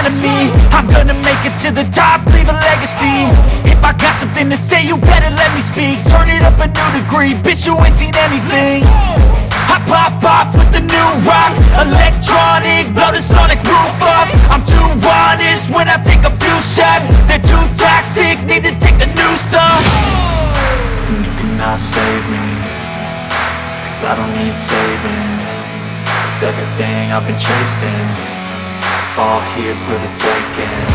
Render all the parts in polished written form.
of me. I'm gonna make it to the top, leave a legacy. If I got something to say, you better let me speak. Turn it up a new degree, bitch, you ain't seen anything. I pop off with the new rock, electronic, blow the sonic roof up. I'm too honest when I take a few shots. They're too toxic, need to take the noose off. And you cannot save me, cause I don't need saving. It's everything I've been chasing, all here for the taking.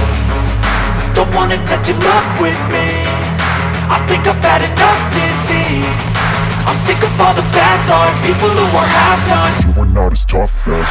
Don't wanna test your luck with me, I think I've had enough disease. I'm sick of all the bad thoughts, people who are half-nots. You are not as tough as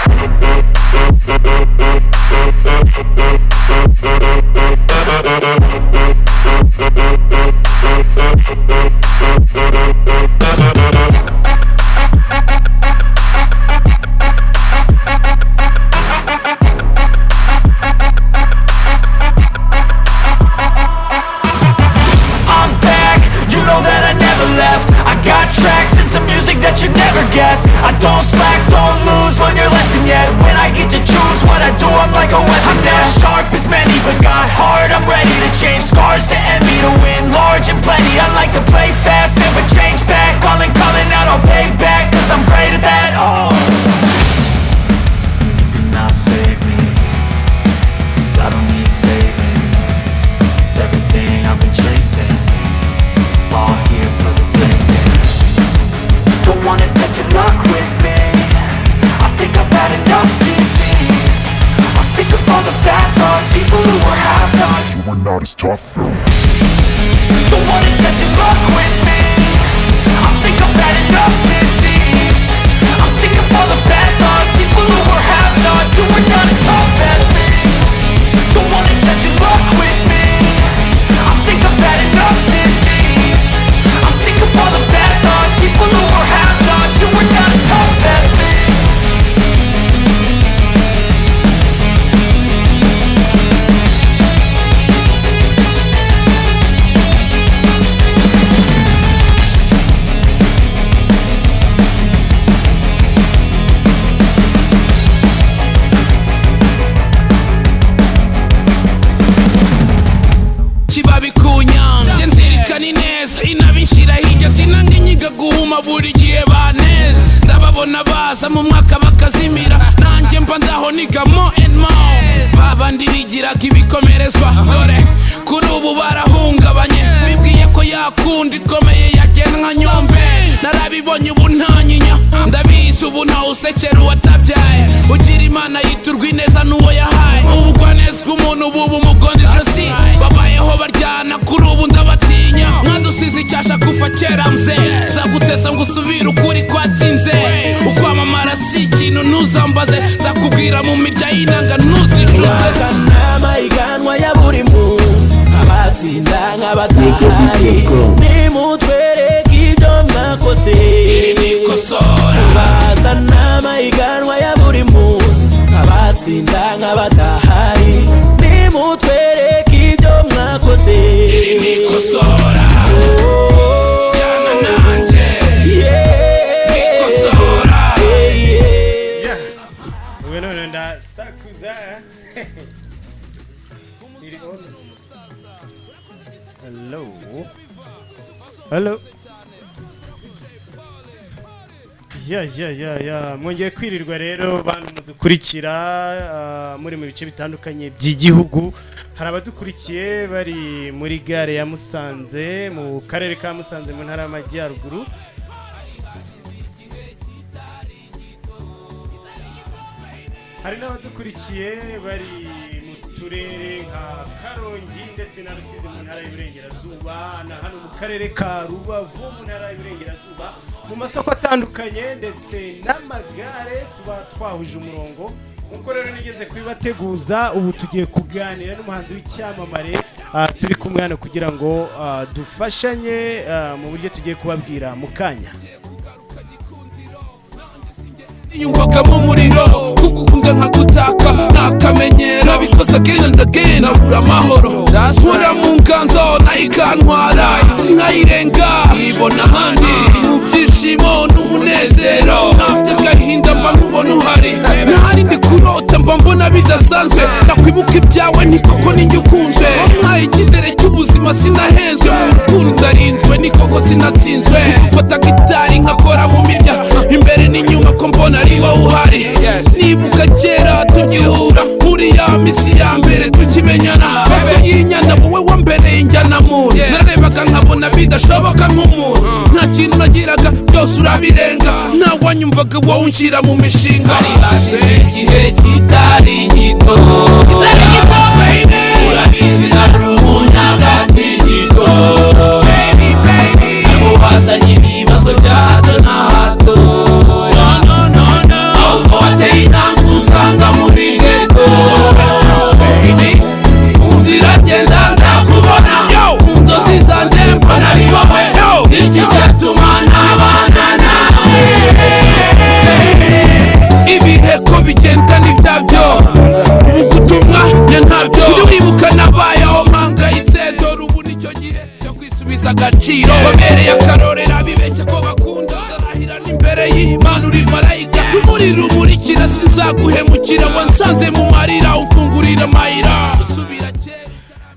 I don't slack, don't lose, learn your lesson yet. When I get to choose what I do, I'm like a weapon. I'm not sharp as many, but got hard. I'm ready to change scars to envy, to win large and plenty. I like to play fast, never change back. Calling out, I'll pay back, cause I'm great at that. Oh, you cannot save me, cause I don't need saving. It's everything I've been chasing, all here for the taking. Don't wanna test your luck with me, I think I've had enough disease. I'm sick of all the bad thoughts, people who are half-nots. you are not as tough as. Don't wanna test your luck with me, I think I've had enough disease. I'm sick of all the bad thoughts, people who are half-nots, who are not as tough as me. Don't wanna test your luck with me, I think I've had enough disease. I'm sick of all the bad thoughts, people who are half-nots, who are not as tough as me. kibabi kunyana njye nzirikana ineza inabishyira hirya sinanga inyiga guhuma buri gihe baneza ndababona baza mu mwaka bakazimira nanjye mba ndaho niga more and more babandi bigiraga ibikomerezwa dore kuri ubu barahungabanye bibwiye ko yakunda ikomeye yagenda nka nyombe narabibonye ubu ntanyinya ndabizi ubu ntawusekera uwatabyaye ugira imana yiturwa ineza n'uwo yahaye ubugwa neza bw'umuntu ubu bumugonda ijosi babayeho baryana kuri ubu ndabatinya mwadusize icyasha kuva kera mze nzaguteza ngo usubire ukuri kwatsinze ukwamamara si ikintu ntuzambaze nzakubwira mu mirya y'inanga ntuzicuze amahiganwa ya buri munsi abatsinda nk'abatahari nimutwereke ibyo mwakoze iri nikosora bazana amahiganwa ya buri munsi abatsinda nk'abatahari nimutwereke ibyo mwakoze iri nikosora jyana nanjye nikosora ubu none ndasakuza. Hello. Hello. Mwongeye kwirirwa rero bantu mudukurikira muri mu bice bitandukanye by'igihugu. Hari abadukurikiye bari muri gare ya Musanze mu karere ka Musanze mu ntara y'Amajyaruguru. Hari n'abadukurikiye bari mu turere nka Karongi ndetse na Rusizi mu ntara y'Iburengerazuba na hano mu karere ka Rubavu mu ntara y'Iburengerazuba mu masoko atandukanye ndetse n'amagare tuba twahuje umurongo. Nkuko rero nigeze kubibateguza ubu tugiye kuganira n'umuhanzi w'icyamamare turi kumwe hano kugira ngo dufashanye mu buryo tugiye kubabwira mu kanya. Yumvaga mu muriro kugukunda nkagutaka nakamenyero bikoze again and again abura amahoro ndasura mu nganzo nayikantwara isi nkayirenga ibona handi mu byishimo n'umunezero ntabyo agahinda mba nkubona uhari ntahari ndi kurota mba mbona bidasanzwe nakwibuka ibyawe ni koko ninjye ukunzwe ntaye icyizere cy'ubuzima sinahenzwe mu rukundo ndarinzwe ni koko sinatsinzwe gufata gitari nkakora mu mirya imbere n'inyuma ko mbona ari wowe uhari nibuka kera tugihura muri ya misi ya mbere tukimenyana maso y'inyana wowe wambereye injyana muntu narebaga nkabona bidashoboka nk'umuntu nta kintu nagiraga byose urabirenga nta wanyumvaga wowe unshyira mu mishinga hari hashize igihe kitari gito urabizi nari umunyagati gito nabo bazanye ibibazo bya hato na hato ahubwo wateye intambwe usanga muri ghetto unzira ngenda ndakubona mu nzozi zanjye mbona ari wowe iki cyatuma nabana nawe ibihe ko bigenda n'ibyabyo ubugutumwa ya ntabyo ujya wibuka nabayeho mpangayitse dore ubu nicyo gihe cyo kwisubiza agaciro babereye akarorera bibeshya ko bakunda ndarahirana imbere y'Imana uri marayika umuriro umurikira sinzaguhemukira wansanze mu marira umfungurira amayira usubira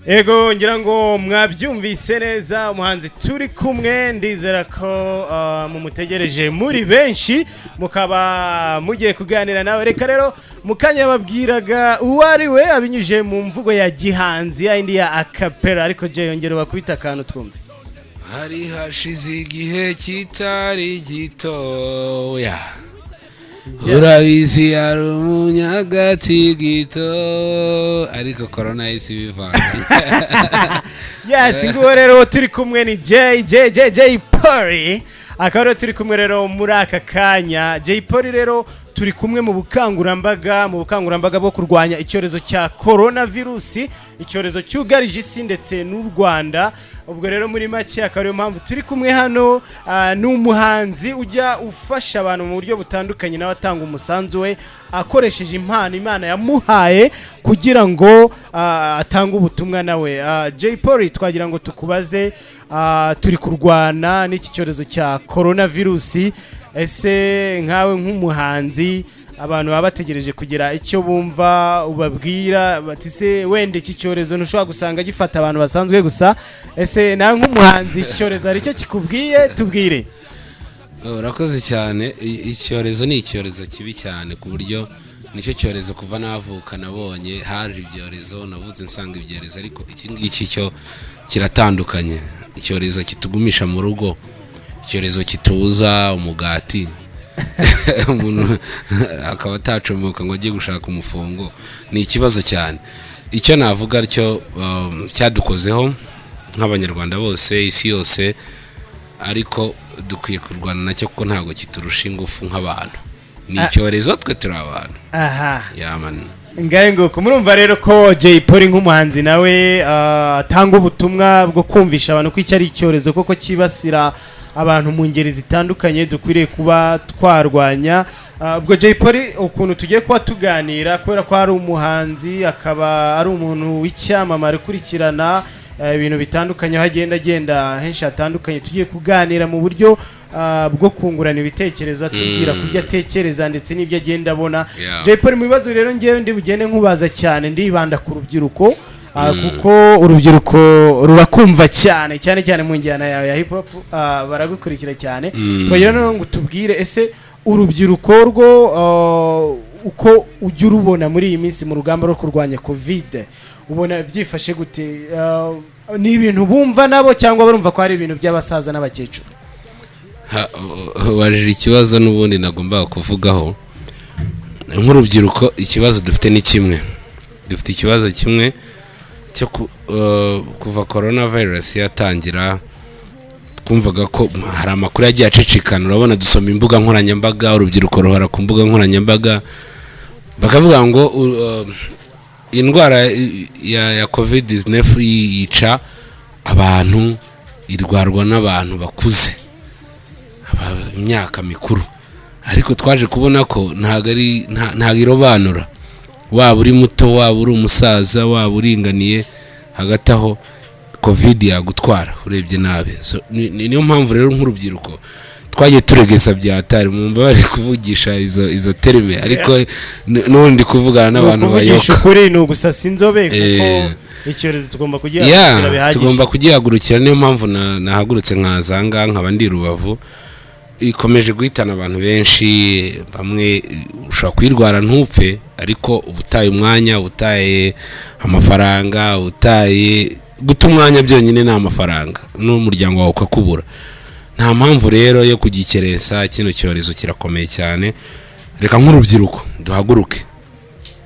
Ego ngira ngo mwabyumvise neza umuhanzi turi kumwe ndizera ko mumutegereje muri benshi mukaba mugiye kuganira nawe reka rero mukanya babwiraga uwari we abinyuje mu mvugo ya gihanzi yindi ya acapella ariko je yongera bakubita akantu twumve hari hashize igihe kitari gitoya urabizi yari umunyagati gito ariko corona yisi bivanye yes nguwo rero turi kumwe ni Jay Polly akaba turi kumwe rero muri aka kanya Jay Polly rero turi kumwe mu bukangurambaga bwo kurwanya icyorezo cya coronavirus icyorezo cyugarije isi ndetse n'u Rwanda ubwo rero muri make akaba ariyo mpamvu turi kumwe hano n'umuhanzi ujya ufasha abantu mu buryo butandukanye n'abatanga umusanzu we akoresheje impano Imana yamuhaye kugira ngo atange ubutumwa nawe Jay Polly twagira ngo tukubaze turi kurwana n'iki cyorezo cya coronavirus ese nkawe nk'umuhanzi abantu baba bategereje kugira icyo bumva ubabwira bati se wende iki cyorezo ntushobora gusanga gifata abantu basanzwe gusa ese nawe nk'umuhanzi iki cyorezo ari cyo kikubwiye tubwire urakoze cyane icyorezo ni icyorezo kibi cyane ku buryo nicyo cyorezo kuva navuka nabonye haje ibyorezo navuze nsanga ibyorezo ariko iki ngiki cyo kiratandukanye icyorezo kitugumisha mu rugo icyorezo kitubuza umugati umuntu akaba atacomoka ngo ajye gushaka umufungo ni ikibazo cyane icyo navuga cyo cyadukozeho nk'abanyarwanda bose isi yose ariko dukwiye kurwana nacyo kuko ntabwo kiturusha ingufu nk'abantu ni icyorezo twe turi abantu yamana ngaye ngo kumurumva rero ko Jay Polly nk'umuhanzi nawe atanga ubutumwa bwo kumvisha abantu ko icyo ari icyorezo koko kibasira abantu mu ngeri zitandukanye dukwiriye kuba twarwanya ubwo Jay Polly ukuntu tugiye kuba tuganira kubera ko ari umuhanzi akaba ari umuntu w'icyamamare ukurikirana ibintu bitandukanye aho agenda henshi hatandukanye tugiye kuganira mu buryo bwo kungurana ibitekerezo atubwira kubyo atekereza ndetse n'ibyo agenda abona Jay Polly mu bibazo rero ngewe ndi bugende nkubaza cyane ndibanda ku rubyiruko kuko urubyiruko rurakumva cyane mu njyana yawe ya hip hop baragukurikira cyane twagira no ngo tubwire ese urubyiruko rwo uko ujya urubona muri iyi minsi mu rugamba rwo kurwanya covid ubona byifashe gute ni ibintu bumva nabo cyangwa barumva ko ari ibintu by'abasaza n'abakecuru wajije ikibazo n'ubundi nagombaga kuvugaho nk'urubyiruko ikibazo dufite ni kimwe dufite ikibazo kimwe cyo kuva coronavirus yatangira twumvaga ko hari amakuru yagiye acicikana urabona dusoma imbuga nkoranyambaga urubyiruko ruhora ku mbuga nkoranyambaga bakavuga ngo indwara ya COVID-19 yica abantu irwarwa n'abantu bakuze imyaka mikuru ariko twaje kubona ko ntago irobanura waba uri muto waba uri umusaza waba uringaniye hagati aho covid yagutwara urebye nabe niyo mpamvu rero nk'urubyiruko twagiye turegeza byatari mumba bari kuvugisha izo terme ariko nundi kuvugana n'abantu bayoka kuri no gusasa inzobe kuko icyorezo tugomba kugihagurukira bihagije tugomba kugihagurukira niyo mpamvu nahagurutse nkazanga nkaba ndi Rubavu ikomeje guhitana abantu benshi bamwe ushobora kwirwara ntupfe ariko ubutaye umwanya ubutaye amafaranga ubutaye guta umwanya byonyine nta mafaranga n'umuryango wawe ukakubura nta mpamvu rero yo kugikerensa kino cyorezo kirakomeye cyane reka nk'urubyiruko duhaguruke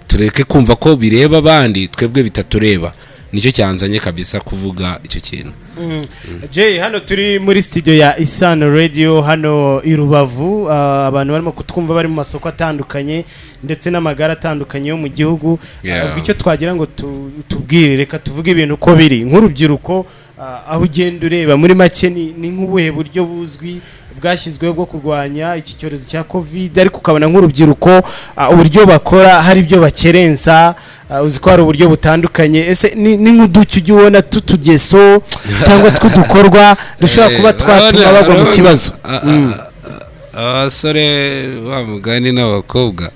tureke kumva ko bireba abandi twebwe bitatureba nicyo cyanzanye kabisa kuvuga icyo kintu Jay hano turi muri studio ya Isano Radio hano i Rubavu abantu barimo kutwumva bari mu masoko atandukanye ndetse n'amagara atandukanye yo mu gihugu ubwo icyo twagira ngo tubwire reka tuvuge ibintu uko biri nk'urubyiruko aho ugenda ureba muri make ni nk'ubuhe buryo buzwi bwashyizweho bwo kurwanya iki cyorezo cya covid ariko ukabona nk'urubyiruko uburyo bakora hari ibyo bakerensa uzi ko hari uburyo butandukanye ese ni nk'uduki ujya ubona tutugeso cyangwa tw'udukorwa dushobora kuba twatuma bagwa mu kibazo abasore bamugani n'abakobwa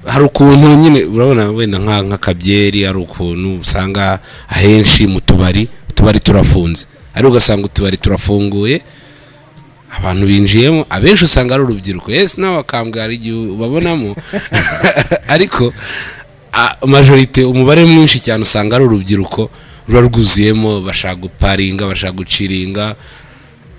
hari ukuntu nyine urabona wenda nk'akabyeri hari ukuntu usanga ahenshi mu tubari turafunze ari ugasanga utubari turafunguye abantu binjiyemo abenshi usanga ari urubyiruko n'abakambwara igihe ubabonamo ariko majorite umubare mwinshi cyane usanga ari urubyiruko ruba rwuzuyemo bashaka guparinga bashaka guciringa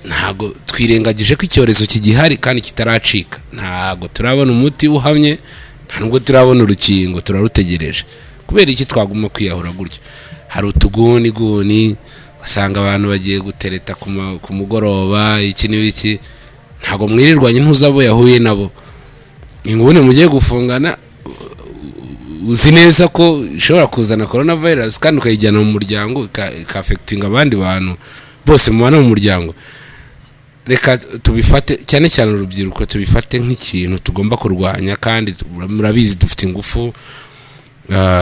ntago twirengagije ko icyorezo kigihari kandi kitaracika ntago turabona umuti uhamye ntabwo turabona urukingo turarutegereje kubera iki twaguma kwiyahura gutyo hari utuguni usanga abantu bagiye gutereta ku mugoroba iki n'ibiki ntago mwirirwanye ntuzabo yahuye nabo ingubune mugiye gufungana uzi neza ko ishobora kuzana coronavirus kandi ukayijyana mu muryango ikafectinga abandi bantu bose mubana mu muryango reka tubifate cyane cyane urubyiruko tubifate nk'ikintu tugomba kurwanya kandi murabizi dufite ingufu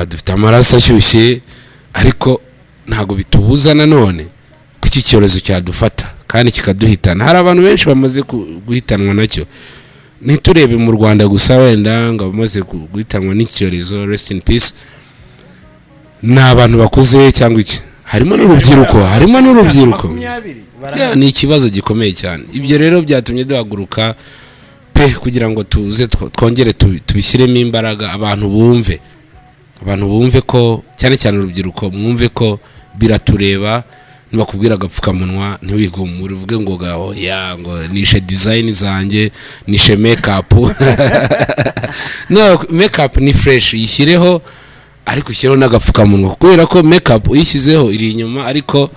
dufite amaraso ashyushye ariko ntago bitubuza nanone ko iki cyorezo cyadufata kandi kikaduhitana hari abantu benshi bamaze guhitanwa nacyo niturebe mu Rwanda gusa wenda ngo bamaze guhitanwa n'icyorezo rest in peace n'abantu bakuze cyangwa iki harimo n'urubyiruko ni ikibazo gikomeye cyane ibyo rero byatumye duhaguruka pe kugira ngo tuze twongere tubishyiremo imbaraga abantu bumve ko cyane cyane urubyiruko mwumve ko biratureba nibakubwira agapfukamunwa ntiwigumure uvuge ngo ngo nishe design zanjye nishe makeup no makeup ni fresh yishyireho ariko ushyiraho n'agapfukamunwa kubera ko makeup uyishyizeho iri inyuma ariko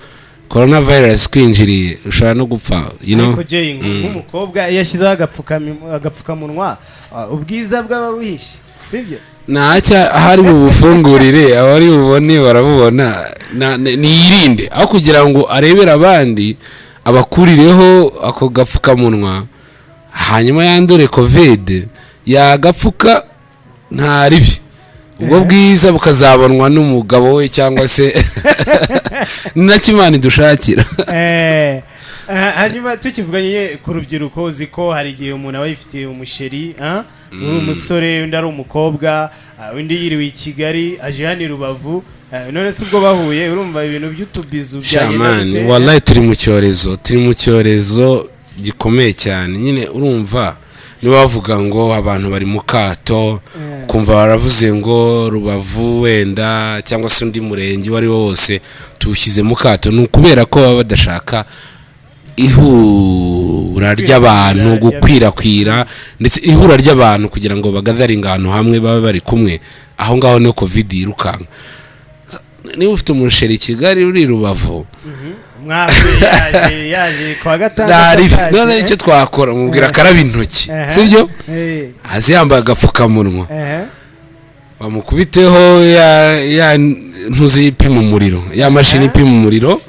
coronavirus kwinjiriye ushobora no gupfa ariko Jay nk'umukobwa yashyizeho agapfukamunwa ubwiza bw'abawihishe sibyo nacya ahari mu bufungurire abari bubone barabubona niyirinde aho kugira ngo arebere abandi abakurireho ako gapfukamunwa hanyuma yandure covid yagapfuka nta ribi ubwo bwiza bukazabonwa n'umugabo we cyangwa se n'akimana dushakira hanyuma tukivuganye ku rubyiruko uzi ko hari igihe umuntu aba yifitiye umusheri uri umusore undi ari umukobwa undi yiriwe i Kigali aje hano i Rubavu none se ubwo bahuye urumva ibintu by'utubizu byagenda wallahi turi mu cyorezo gikomeye cyane nyine urumva niba bavuga ngo abantu bari mu kato kumva baravuze ngo Rubavu wenda cyangwa se undi murenge wari wose tuwushyize mu kato ni ukubera ko baba badashaka ihura ry'abantu gukwirakwira ndetse ihura ry'abantu kugira ngo bagadaringa ahantu hamwe babe bari kumwe aho ngaho niyo covid yirukanka niba ufite umusheri Kigali uri Rubavu yaje kwa gatandatu none icyo twakora mubwira akaraba intoki sibyo azi yambaye agapfukamunwa bamukubiteho ya ntuzi ipima umuriro ya mashini ipima umuriro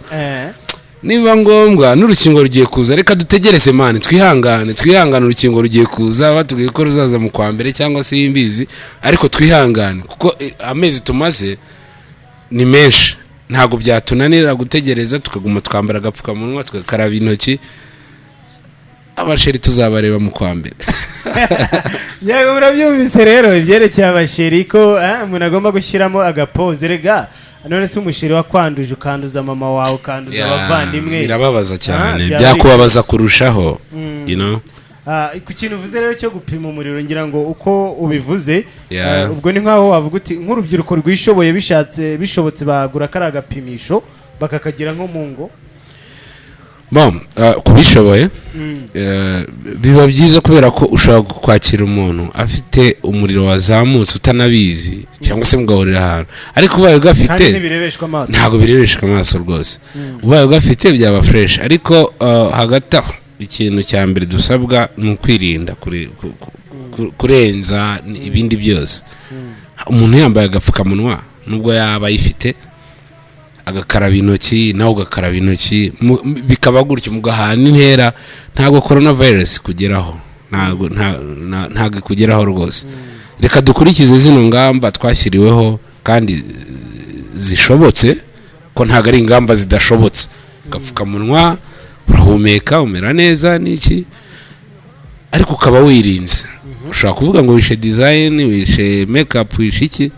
niba ngombwa n'urukingo rugiye kuza reka dutegereze mani twihangane urukingo rugiye kuza batubwiye ko ruzaza mu kwa mbere cyangwa se y'imbizi ariko twihangane kuko amezi tumaze ni menshi ntago byatunanira gutegereza tukaguma twambara agapfukamunwa tugakaraba intoki abasheri tuzabareba mu kwa mbere. Yego murabyumvise rero ibyerekeye abasheri ko umuntu agomba gushyiramo agapoze rega none se umusheri wakwanduje ukanduza mama wawe ukanduza abavandimwe birababaza cyane byakubabaza kurushaho you know. Ku kintu uvuze rero cyo gupima umuriro ngira ngo uko ubivuze ubwo ni nkaho wavuga uti nk'urubyiruko rwishoboye bishobotse bagura kari agapimisho bakakagira nko mu ngo. Kubishoboye biba byiza kubera ko ushobora kwakira umuntu afite umuriro wazamutse utanabizi cyangwa se mugahurira ahantu ariko ubaye ugafite ntabwo birebeshwa amaso rwose ubaye ugafite byaba fresh ariko hagati aho ikintu cya mbere dusabwa ni ukwirinda kurenza ibindi byose. Umuntu yambaye agapfukamunwa nubwo yaba ayifite agakaraba intoki nawe ugakaraba intoki bikaba gutyo mugahana intera ntabwo coronavirus kugeraho ntabwo kugeraho rwose. Reka dukurikize zino ngamba twashyiriweho kandi zishobotse ko ntabwo ari ingamba zidashobotse. Agapfukamunwa urahumeka umera neza n'iki ariko ukaba wirinze. Ushobora kuvuga ngo wishe design wishe makeup wishe iki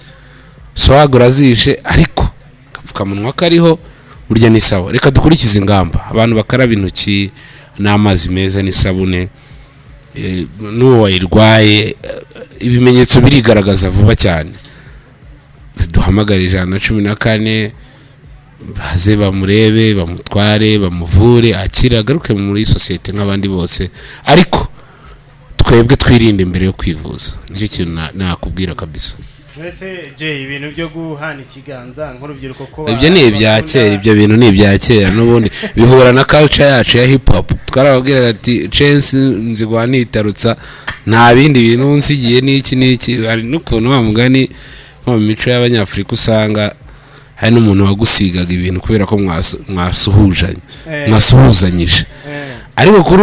swag urazishe ariko agapfukamunwa kariho burya ni sawa. Reka dukurikize ingamba abantu bakaraba intoki n'amazi meza n'isabune n'uwo wayirwaye ibimenyetso birigaragaza vuba cyane. Duhamagara 114 baze bamurebe bamutware bamuvure akira agaruke muri societe nk'abandi bose ariko twebwe twirinde mbere yo kwivuza. Nicyo kintu nakubwira kabisa. Mbese je ibintu byo guhana ikiganza nk'urubyiruko ko ibyo ni ibya kera ibyo bintu ni ibya kera n'ubundi bihura na culture yacu ya hip hop. Twarababwira ati chance nzigwa nitarutsa nta bindi bintu nsigiye n'iki hari n'ukuntu bamugani mu mico y'abanyafrika usanga hari n'umuntu wagusigaga ibintu kubera ko mwasuhuzanyije ariko kuri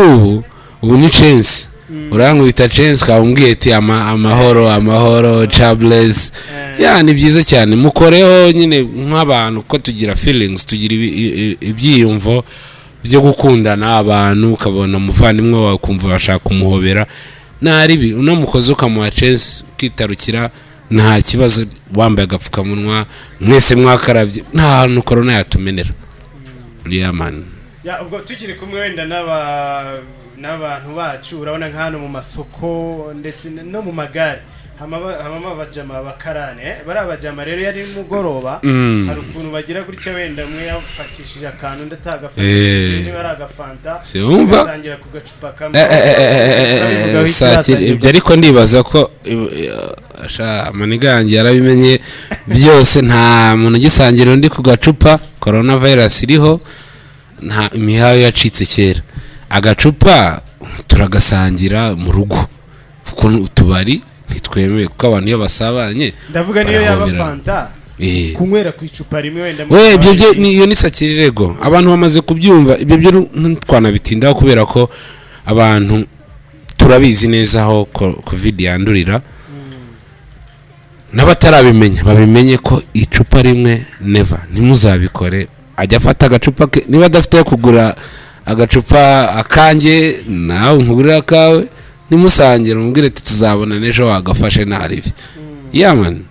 ubu ni chance urangwita chance kabumbwiye ati amahoro chabless ni byiza cyane mukoreho nyine nk'abantu ko tugira feelings tugira ibyiyumvo byo gukundana abantu ukabona umuvandimwe wawe kumva bashaka kumuhobera naribi unamukoze ukamuha chance kitarukira nta kibazo wambaye agapfukamunwa mwese mwakarabye nta hantu corona yatumenera. Man ubwo tukiri kumwe wenda n'abantu bacu urabona nk'hano mu masoko ndetse no mu magare hamama abajama bakarane bari abajama rero yari mugoroba hari ukuntu bagira gutya wenda mwe yafatishije akantu ndatagafatishije niba ari agafanta basangira ku gacupa kamwe ibyo ariko ndibaza ko amanigangi yarabimenye byose nta muntu ugisangira undi ku gacupa coronavirus iriho nta imihayo yacitse kera agacupa turagasangira mu rugo kuko utubari ntitwemewe kuko abantu iyo basabanye ndavuga niyo yaba fanta kunywera ku icupa rimwe wenda ibyo niyo nisakirirego abantu bamaze kubyumva ibyo byo twanabitindaho kubera ko abantu turabizi neza aho covid yandurira n'abatarabimenya babimenye ko icupa rimwe never nimuzabikore ajya afata agacupa niba adafite kugura agacupa akange nawe nkugurira kawe nimusangira umubwire ati tuzabona nejo wagafashe naribi man.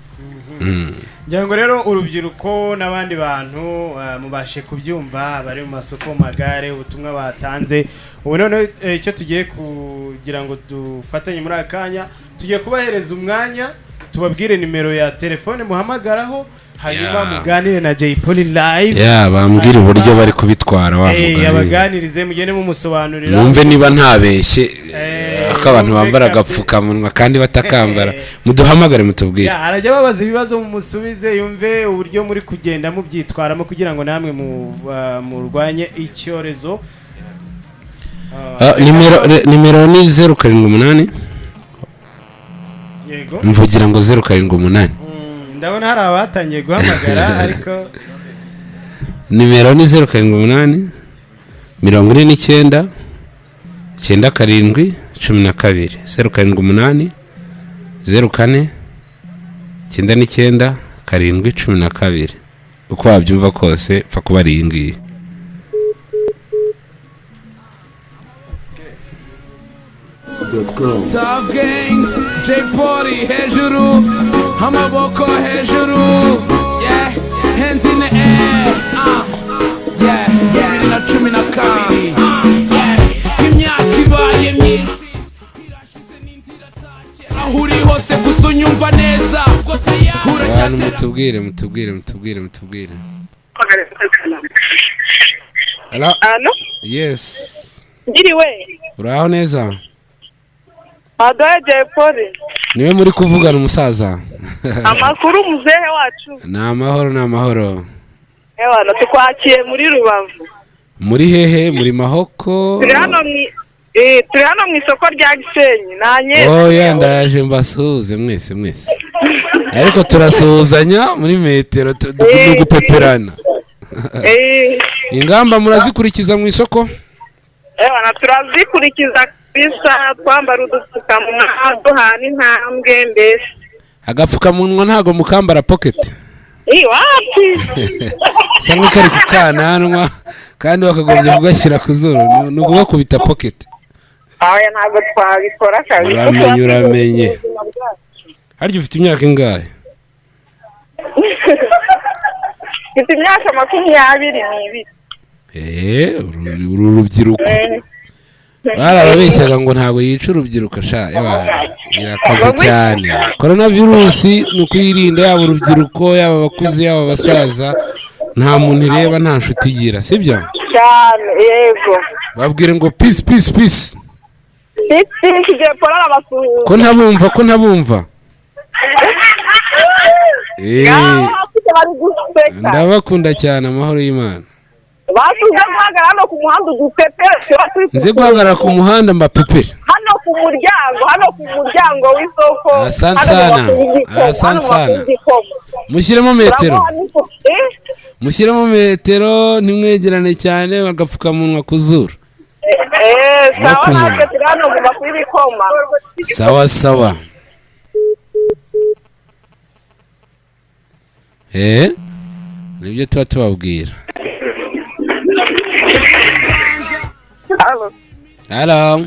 Ngira rero urubyiruko n'abandi bantu mubashe kubyumva bari mu masoko magare ubutumwa batanze ubu none icyo tugiye kugira ngo dufatanye muri akanya tugiye kubahereza umwanya tubabwire nimero ya telefone muhamagaraho hanyuma muganire na Jay Polly live bambwira uburyo bari kubitwara wavuga yabaganirize mugende mu musobanurira numve niba ntabeshye ko abantu bambara agapfukamunwa kandi batakambara muduhamagare mutubwire arajya babaza ibibazo mu musubize yumve uburyo muri kugenda mubyitwaramo kugira ngo namwe murwanye icyorezo. Nimero ni 078 yego mvugira ngo 078 ndabona hari abatangiye guhamagara ariko nimero ni 078 49 97 12 078 04 99 7 12 uko wabyumva kose pfa kuba ari iyi ngiyi. StarFest.com. Tough Gangs, J Polly hejuru, amaboko hejuru, yeah, hands in the air, yeah, yeah, na cumi na kabiri, yeah, imyaka ibaye myinshi, irashize n'inzira take, aho uri hose gusa unyumva neza, abantu mutubwire. Hello? Ano? Yes. Ngiriwe. Uraho neza? Adoye J Polly. Niwe muri kuvugana umusaza? Amakuru muzehe wacu. Ni amahoro. Ewana tukwakiye muri Rubavu. Muri hehe? Muri Mahoko? Turi hano mu isoko rya Gisenyi. Nanye. Oya ndaje mbasuhuze mwese. Ariko turasuhuzanya muri metero dugupeperana. Ingamba murazikurikiza mu isoko? Ewana turazikurikiza bisa twambara udupfukamunwa duhana intambwe mbese. Agapfukamunwa ntago mukambara pocket? Wapi? Sanga kari kukananwa kandi bakagombye kugashyira ku zuru nuko kubita pocket. Aya ntago twabikora kabisa. Uramenye. Harya ufite imyaka ingahe? Mfite imyaka 22. Uru rubyiruko. Barabeshyaga ngo ntago yica urubyiruko sha irakaze cyane. Coronavirus ni kwirinda yaba urubyiruko yaba abakuze yaba abasaza nta muntu ireba nta nshuti igira sibyo? Cyane yego. Babwire ngo peace. Peace je porara basuhu. Ko ntabumva. Ndabakunda cyane amahoro y'Imana. Basuze guhagarara hano ku muhanda udupepere. Nze guhagarara ku muhanda mbapepere. Hano ku muryango w'isoko. Asante sana. Mushyiremo metero ntimwegerane cyane bagapfukamunwa ku zuru. Sawa natwe turi hano mu makuru y'ibikoma. Sawa. Nibyo tuba tubabwira. Hello.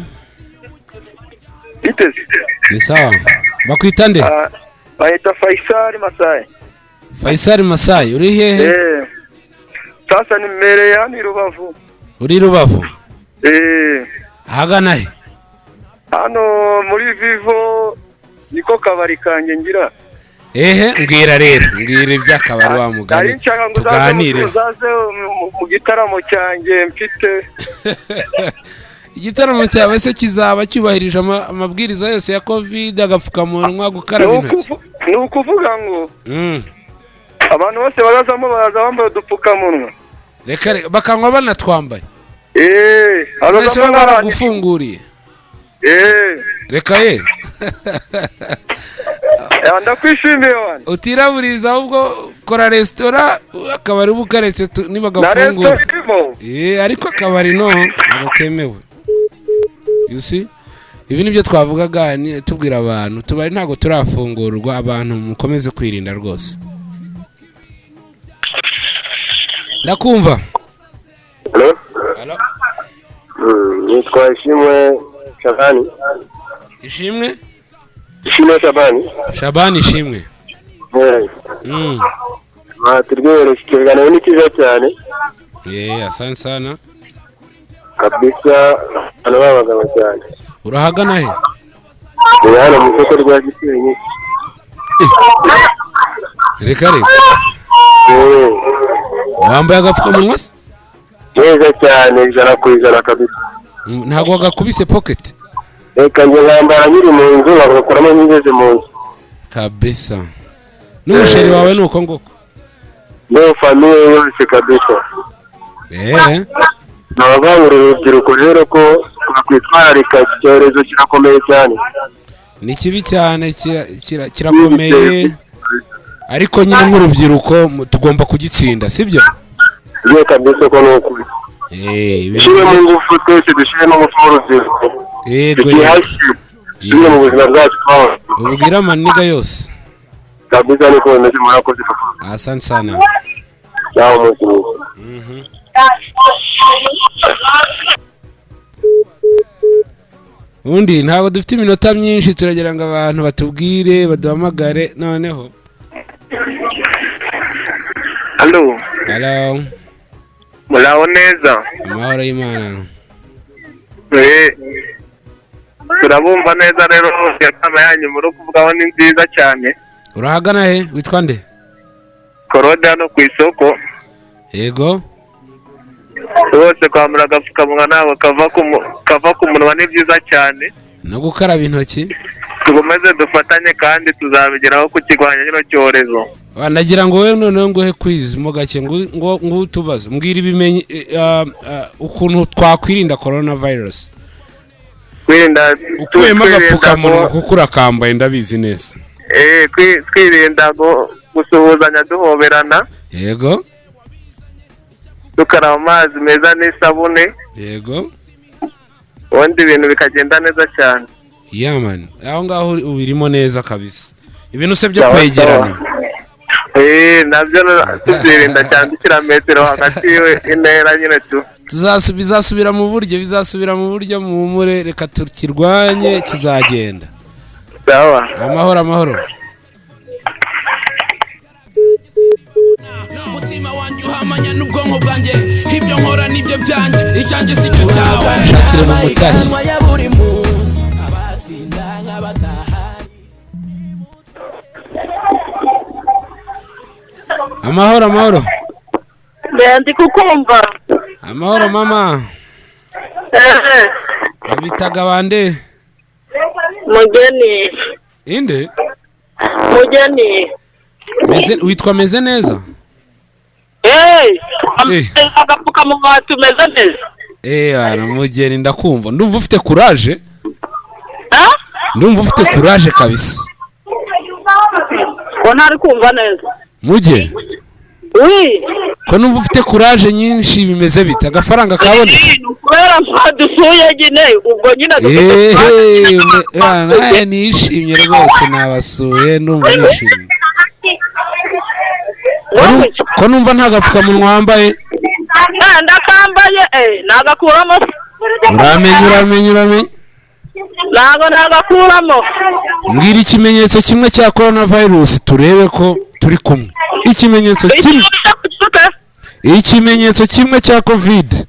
Itezi. Ni sawa. Bakwita nde? Bayita Faisal Masai. Uri hehe? Sasa ni mbere ya ni Rubavu. Uri Rubavu? Hagana he? Hano muri Vivo niko kabari kanjye ngira. Mbwira iby'akabari wa mugani tuganire. Uzaze mu gitaramo cyanjye mfite. Igitaramo cyawe se kizaba cyubahirije amabwiriza yose ya Covid agapfukamunwa gukaraba intoki. Ni ukuvuga ngo abantu bose barazamo baraza bambaye udupfukamunwa. Reka bakanywa banatwambaye. Abazamo baragufunguriye. Reka ndakwishimiye wana. Utiraburiza ahubwo kora restaurant akabari bukaretse niba gafungura. Ariko akabari ntabwo kemewe. You see? Ibi nibyo twavugaga tubwira abantu tubari ntago turafungurwa abantu mukomeze kwirinda rwose. Ndakumva. Hello. Nitwa Ishimwe Shabani. Ishimwe Shabani. Ishimwe. Turwere ikiganiro ni cyiza cyane. Asante sana. Kabisa abagabo cyane. Urahagana he? Hano mu isoko rya Gisenyi. Reka. Wambaye agapfukamunwa se? Neza cyane 100% kabisa. Ntago wagakubise pocket? Reka njye ngambara nyiri mu nzu bagakoramo n'ingeze mu nzu. Kabisa. N'umusheri wawe nuko ngoko? No famille yose kabisa. Nabangurira urubyiruko rero ko twakwitwararika icyorezo kirakomeye cyane. Ni kibi cyane kirakomeye. Ariko nyine nk'urubyiruko tugomba kugitsinda sibyo? Iyo kabisa ko nuko. Bishire mu ngufu twese dushire no mu rubyiruko. Iyo mu buzima bwacu ubwira amaniga yose. Kabisa niko bimeze murakoze papa. Asante sana. Ciao muzi. undi ntabwo dufite iminota myinshi turagira ngo abantu batubwire baduhamagare noneho. Hello. Hello. Muraho neza. Amahoro y'Imana. Turabumva neza rero yakama yanyu muri kuvugaho ni nziza cyane. Urahagana he? Witwa nde? Korode hano ku isoko. Yego. Bose kwambara agapfukamunwa ntabwo kava ku munwa ni byiza cyane. No gukaraba intoki. Tugomeze dufatanye kandi tuzabigeraho kukirwanya kino cyorezo. Nagira ngo wewe noneho ngohe quiz mo gake ngo utubazo mbwira ibimenye ukuntu twakwirinda coronavirus. Kwirinda ukuyemo agapfukamunwa kuko urakambaye ndabizi neza. Kwirinda gusuhuzanya duhoberana. Yego. Dukaraba amazi meza n'isabune. Yego. Ubundi ibintu bikagenda neza cyane. Man, aho ngaho ubirimo neza kabisa. Ibintu se byo kwegerana. Nabyo tuzirinda cyane kilometero hagati intera nyine tu. Bizasubira mu buryo mu mure reka tukirwanye kizagenda. Sawa. Amahoro. Mutima wanjye uhamanya n'ubwonko bwanjye ibyo nkora nibyo byanjye icyanjye si cyo cyawe. Shakira mu mutashi. Amahoro. Ndi kukumva. Amahoro mama. Babitaga bande? Mugeni. Inde? Mugeni. Witwa meze neza? Agapfukamunwa tumeze neza. Ana Mugeni ndakumva. Ndumva ufite courage? Ndumva ufite courage kabisa. Ko ntari kumva neza. Muge? Oui. Ko numva ufite courage nyinshi bimeze bite? Agafaranga kabonetse? Kubera dusuye nyine ubwo nyine naye nishimye rwose nabasuye ndumva nishimye. Ko numva nta gapfukamunwa wambaye? Ndakambaye nagakuramo. Uramenye. Nagakuramo. Mbwira ikimenyetso kimwe cya coronavirus turebe ko turi kumwe. Ikimenyetso kimwe cya covid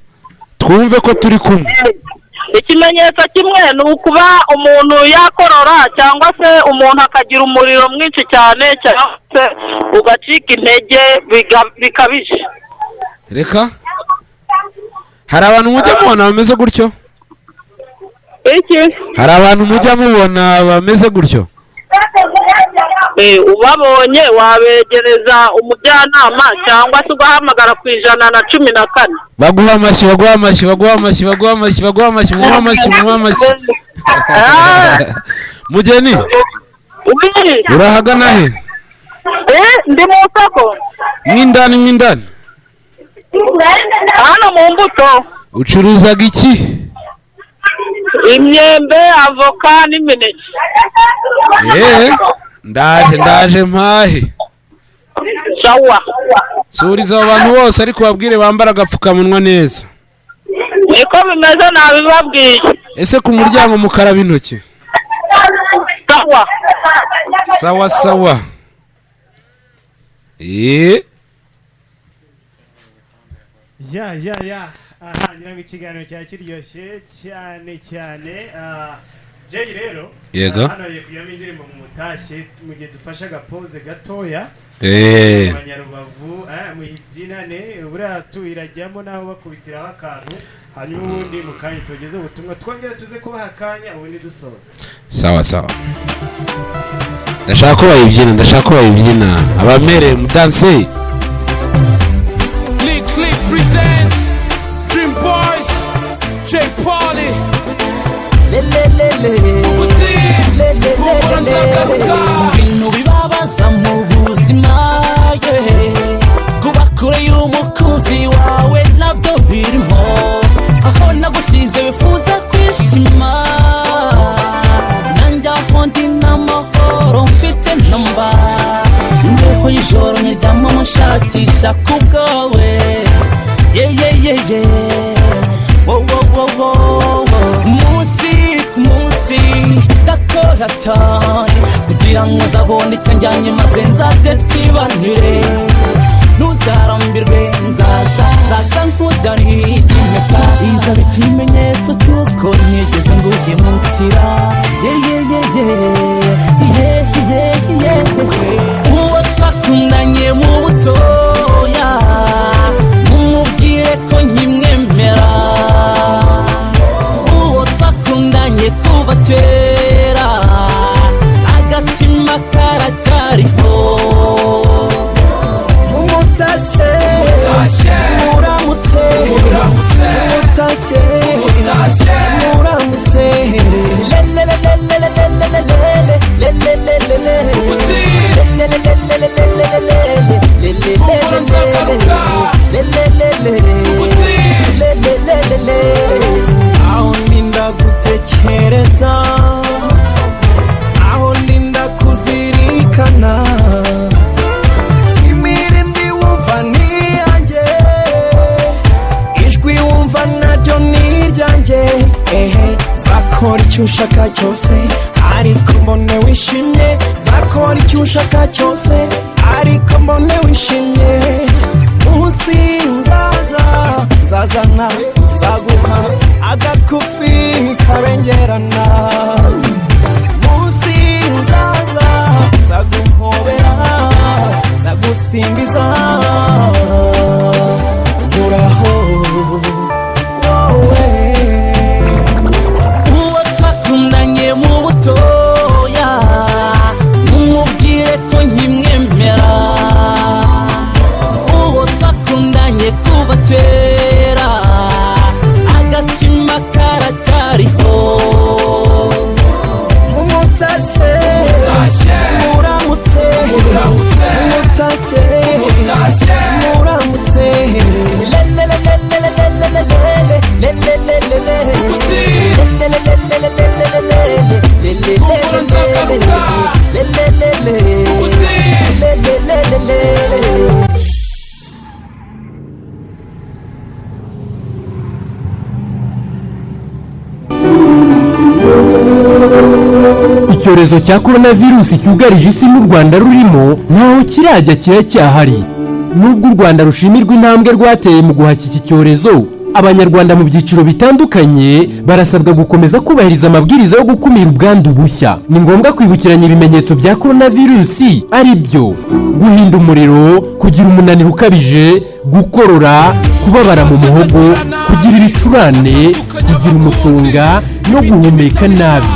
twumve ko turi kumwe. Ikimenyetso kimwe ni ukuba umuntu yakorora cyangwa se umuntu akagira umuriro mwinshi cyane cyangwa se ugacika intege bikabije. Reka hari abantu mujya mubona bameze gutyo? Hari abantu mujya mubona bameze gutyo? Ubabonye wabegereza umujyanama cyangwa se ugahamagara ku 114. Baguha amashyi. Mugeni? Urahagana he? Ndi mu soko. Mwindani. Hano mu mbuto. Ucuruzaga iki? Imyembe, avoka n'imineke. Ndaje mpahe. Sawa. Suriza abantu bose ariko babwire bambara agapfukamunwa neza. Niko bimeze nabibabwiye. Ese ku muryango mukaraba intoki? Sawa. Ya. Aha ngira ikiganiro cya kiryoshye cyane. Jay rero. Yego. Hano yekuyamo indirimbo mu mutashye mu gihe dufasha agapoze gatoya. Abanyarubavu muyibyinane buriya tuyirajyamo naho bakubitiraho akantu hanyuma ubundi mu kanya tugeze ubutumwa twongere tuze kubaha akanya ubundi dusoza. Sawa. Ndashaka ko bayibyina abamereye mudanse. Click presents Dream Boys J Polly ibintu bibabaza mu buzima kuba kure y'umukunzi wawe nabyo birimo aho nagusize wifuza kwishima nanjye aho ndi n'amahoro mfite namba imbeho y'ijoro nyiryamo mushakisha ku bwawe munsi ku munsi ndakora cyane kugira ngo nzabone icyo njyanye maze nzaze twibanire ntuzarambirwe nzaza nkuzaniye impeta izaba ikimenyetso cy'uko nigeze nguhemukira uwo twakundanye mu butoya mumubwire ko nkimwemera uwo twakundanye kuva kera agatima karacyariho mumutashe muramutse mumutashe muramutse aho ndinda gutekereza aho ndinda kuzirikana imirindi wumva niyanjye ijwi wumva naryo niryanjye nzakora icyo ushaka cyose ariko mbone wishimye nzakora icyo ushaka cyose ariko mbone wishimye munsi nzazana nzaguha agakufi kabengerana munsi nzaguhobera nzagusimbiza uraho wowe uwo twakundanye mu butoya mumubwire ko nkimwemera uwo twakundanye kuva kera agatima karacyariho mumutashe muramutse mumutashe muramutse icyorezo cya coronavirus cyugarije isi n'u Rwanda rurimo ntaho kirajya kiracyahari nubwo u Rwanda rushimirwa intambwe rwateye mu guhashya iki cyorezo abanyarwanda mu byiciro bitandukanye barasabwa gukomeza kubahiriza amabwiriza yo gukumira ubwandu bushya ni ngombwa kwibukiranya ibimenyetso bya coronavirus ari byo guhinda umuriro kugira umunaniro ukabije gukorora kubabara mu muhogo kugira ibicurane kugira umusonga no guhumeka nabi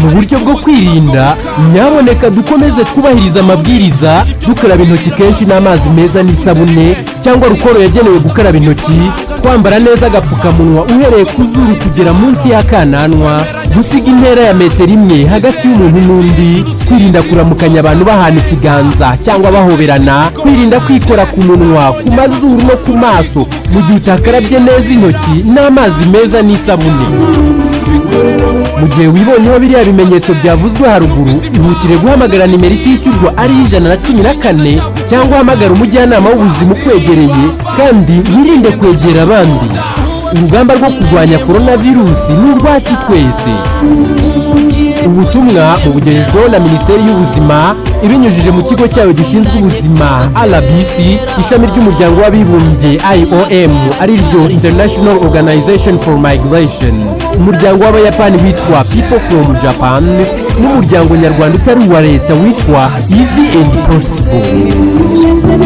mu buryo bwo kwirinda nyaboneka dukomeze twubahiriza amabwiriza dukaraba intoki kenshi n'amazi meza n'isabune cyangwa rukoro yagenewe gukaraba intoki twambara neza agapfukamunwa uhereye ku zuru kugera munsi y'akananwa gusiga intera ya metero imwe hagati y'umuntu n'undi kwirinda kuramukanya abantu bahana ikiganza cyangwa bahoberana kwirinda kwikora ku munwa ku mazuru no ku maso mu gihe utakarabye neza intoki n'amazi meza n'isabune mu gihe wibonyeho biriya bimenyetso byavuzwe haruguru ihutire guhamagara nimero itishyurwa ari 114 cyangwa uhamagara umujyanama w'ubuzima ukwegereye kandi wirinde kwegera abandi urugamba rwo kurwanya coronavirus ni urwacu twese ubutumwa bugejejweho na Minisiteri y'Ubuzima ibinyujije mu kigo cyayo gishinzwe ubuzima RBC ishami ry'umuryango w'abibumbye IOM ari ryo International Organization for Migration umuryango w'abayapani witwa People from Japan n'umuryango nyarwanda utari uwa leta witwa Easy and Possible.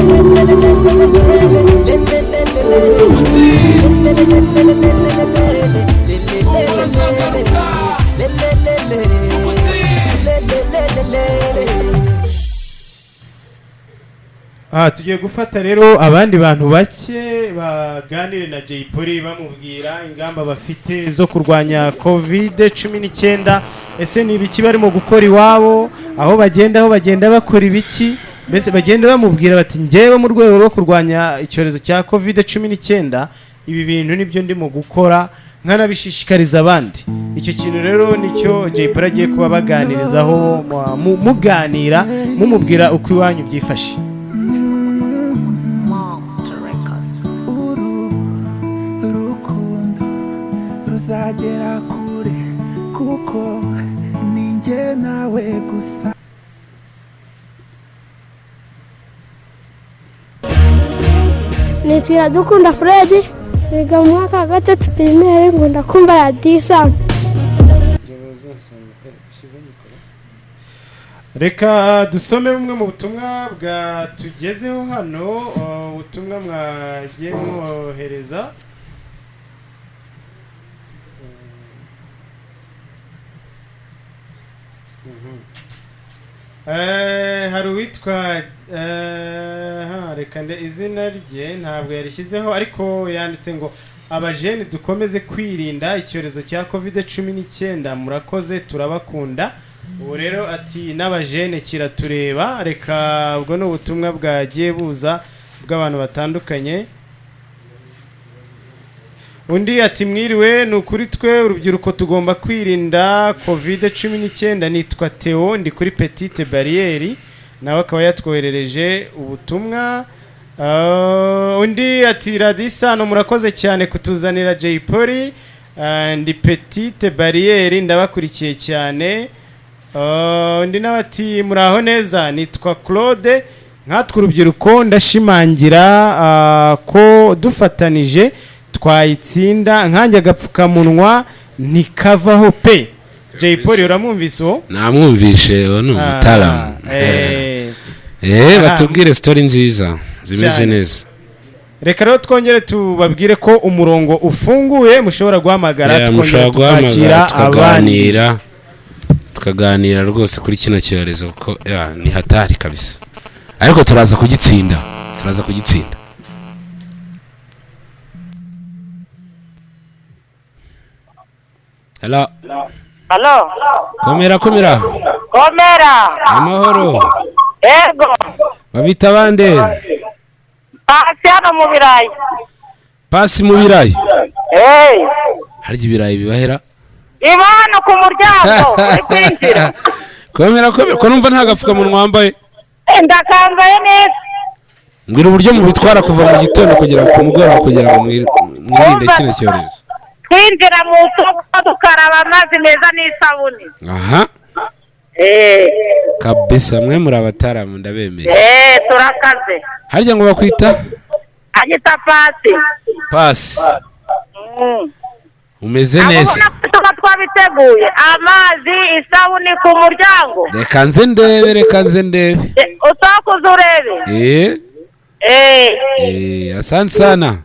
tugiye gufata rero abandi bantu bake baganire na Jay Polly bamubwira ingamba bafite zo kurwanya COVID-19 ese ni ibiki barimo gukora iwabo aho bagenda bakora ibiki mbese bagenda bamubwira bati ngewe mu rwego rwo kurwanya icyorezo cya COVID-19 ibi bintu nibyo ndimo gukora nkanabishishikariza abandi icyo kintu rero nicyo Jay Polly agiye kuba baganirizaho muganira mumubwira uko iwanyu byifashe. Uzagera kure kuko njye nawe gusa. Nitwa Dukunda Fred, biga mu mwaka wa 3 primaire, ngo ndakumva radiyo Isango. Reka dusome bumwe mu butumwa bwa tugezeho hano, ubutumwa mwagiye mwohereza. Hari uwitwa reka izina rye ntabwo yarishyizeho, ariko yanditse ngo abajene dukomeze kwirinda icyorezo cya COVID-19, murakoze turabakunda. Ubu rero ati n'abajene kiratureba. Reka ubwo ni ubutumwa bwagiye buza bw'abantu batandukanye. Undi ati mwiriwe, ni ukuri twe urubyiruko tugomba kwirinda COVID-19. Nitwa Theo, ndi kuri Petite Barriere, nawe akaba yatwoherereje ubutumwa. Undi ati Radio Isano murakoze cyane kutuzanira Jay Polly, ndi Petite Barriere ndabakurikiye cyane. Undi nawe ati muraho neza, nitwa Claude, nkatwe urubyiruko ndashimangira ko dufatanije twayitsinda, nkanjye agapfukamunwa ntikavaho pe. Jay Polly uramwumvise uwo? Namwumvishe, uwo ni umutaramu. Batubwire story nziza zimeze neza. Reka rero twongere tubabwire ko umurongo ufunguye, mushobora guhamagara tukakira abandi, tukaganira rwose kuri kino cyorezo kuko ni hatari kabisa, ariko turaza kugitsinda. Hello. Komera. Amahoro. Ego. Babita bande? Pasi hano mu birayi. Pasi mu birayi? Harya ibirayi bibahera? Iba hano ku muryango, kwinjira. Komera, ko numva nta gapfukamunwa wambaye? Ndakambaye neza. Mbwira uburyo mubitwara kuva mu gitondo kugera ku mugoroba kugira ngo mwirinde kino cyorezo. Twinjira mu soko dukaraba amazi meza n'isabuni. Aha. Kabisa mwe muri abataramu ndabemeye. Turakaze. Harya ngo bakwita? Anyita Pasi. Pasi. Umeze neza. Abona twabiteguye amazi isabuni ku muryango. Reka nze ndebe. Utakoze urebe. Asante sana.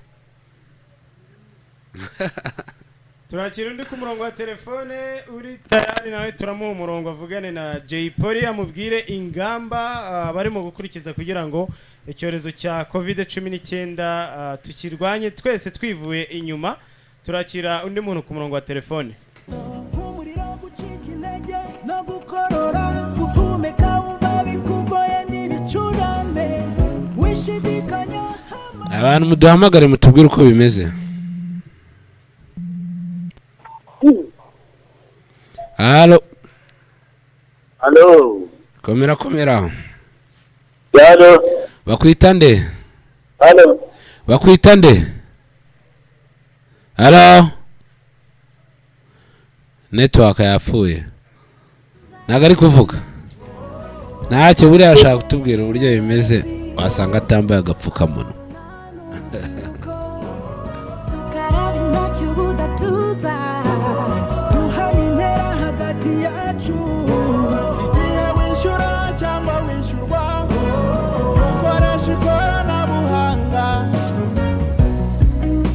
Turakira undi ku murongo wa telefone uri tayari, nawe turamuha umurongo avugane na Jay Polly, amubwire ingamba barimo gukurikiza kugira ngo icyorezo cya COVID-19 tukirwanye twese twivuye inyuma. Turakira undi muntu ku murongo wa telefone. Abantu muduhamagare mutubwire uko bimeze. Halo. Komera. Halo. Bakwita nde? Halo. Halo. Network yapfuye. Nagari kuvuga. Ntacyo buriya ashaka kutubwira uburyo bimeze, wasanga atambaye agapfukamunwa.